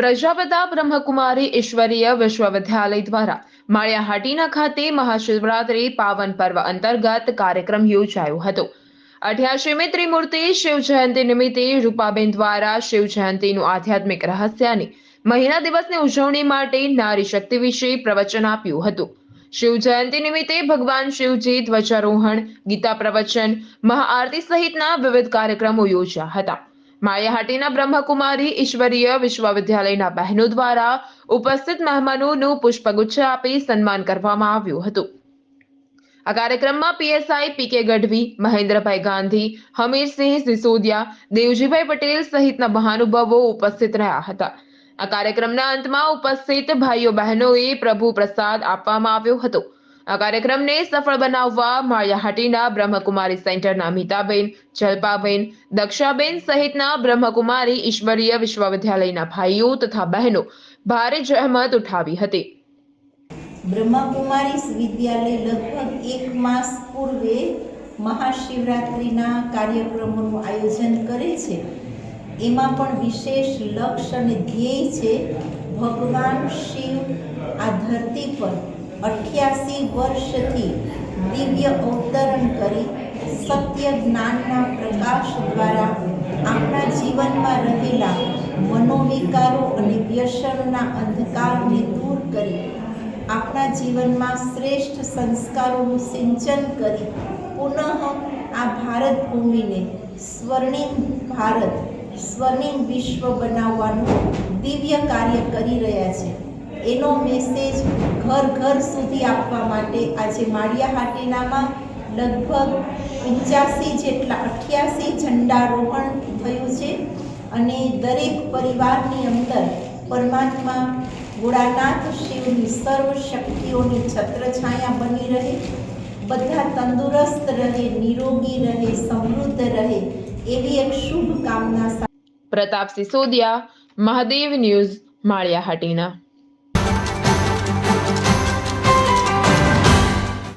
પ્રજાપિતા બ્રહ્મકુમારી ઈશ્વરીય વિશ્વવિદ્યાલય દ્વારા માળિયાહાટીના ખાતે મહાશિવરાત્રી પાવન પર્વ અંતર્ગત કાર્યક્રમ યોજાયો હતો। 88મી ત્રિમૂર્તિ શિવ જયંતિ નિમિત્તે રૂપાબેન દ્વારા શિવ જયંતિનું આધ્યાત્મિક રહસ્યની મહિલા દિવસની ઉજવણી માટે નારી શક્તિ વિશે પ્રવચન આપ્યું હતું। શિવ જયંતિ નિમિત્તે ભગવાન શિવજી ધ્વજારોહણ, ગીતા પ્રવચન, મહાઆરતી સહિતના વિવિધ કાર્યક્રમો યોજ્યા હતા। માળિયાહાટીના બ્રહ્મકુમારી ઈશ્વરીય વિશ્વવિદ્યાલયના બહેનો દ્વારા ઉપસ્થિત મહેમાનોનું પુષ્પગુચ્છ આપી સન્માન કરવામાં આવ્યું હતું। આ કાર્યક્રમમાં પીએસઆઈ પીકે ગઢવી, મહેન્દ્રભાઈ ગાંધી, હમીરસિંહ સિસોદિયા, દેવજીભાઈ પટેલ સહિતના મહાનુભાવો ઉપસ્થિત રહ્યા હતા। આ કાર્યક્રમના અંતમાં ઉપસ્થિત ભાઈઓ બહેનોએ પ્રભુ પ્રસાદ આપવામાં આવ્યો હતો। આ કાર્યક્રમને સફળ બનાવવા માળિયાહાટીના બ્રહ્મકુમારી સેન્ટરના મીતાબેન, જલ્પાબેન, દક્ષાબેન સહિતના બ્રહ્મકુમારી ઈશ્વરીય વિશ્વવિદ્યાલયના ભાઈઓ તથા બહેનો ભારે જહેમત ઉઠાવી હતી। બ્રહ્મકુમારી વિદ્યાલય લગભગ 1 માસ પૂર્વે મહાશિવરાત્રિના કાર્યક્રમોનું આયોજન કરે છે। એમાં પણ વિશેષ લક્ષ્ય અને ધ્યેય છે ભગવાન શિવ આ ધરતી પર 88 વર્ષથી દિવ્ય અવતરણ કરી સત્ય જ્ઞાનના પ્રકાશ દ્વારા આપણા જીવનમાં રહેલા મનોવિકારો અને વ્યસનોના અંધકારને દૂર કરી આપણા જીવનમાં શ્રેષ્ઠ સંસ્કારોનું સિંચન કરી પુનઃ આ ભારત ભૂમિને સ્વર્ણિમ ભારત, સ્વર્ણિમ વિશ્વ બનાવવાનું દિવ્ય કાર્ય કરી રહ્યા છે। એનો મેસેજ ઘર ઘર સુધી આપવા માટે આજે માળિયાહાટીનામાં લગભગ 85 જેટલા 88 ઝંડારોહણ થયું છે અને દરેક પરિવારની અંદર પરમાત્મા ભોળાનાથ શિવની સર્વ શક્તિઓની છત્રછાયા બની રહે, બધા તંદુરસ્ત રહે, નિરોગી રહે, સમૃદ્ધ રહે એવી એક શુભ કામના। પ્રતાપ સિસોદિયા, મહાદેવ ન્યૂઝ, માળિયાહાટીના।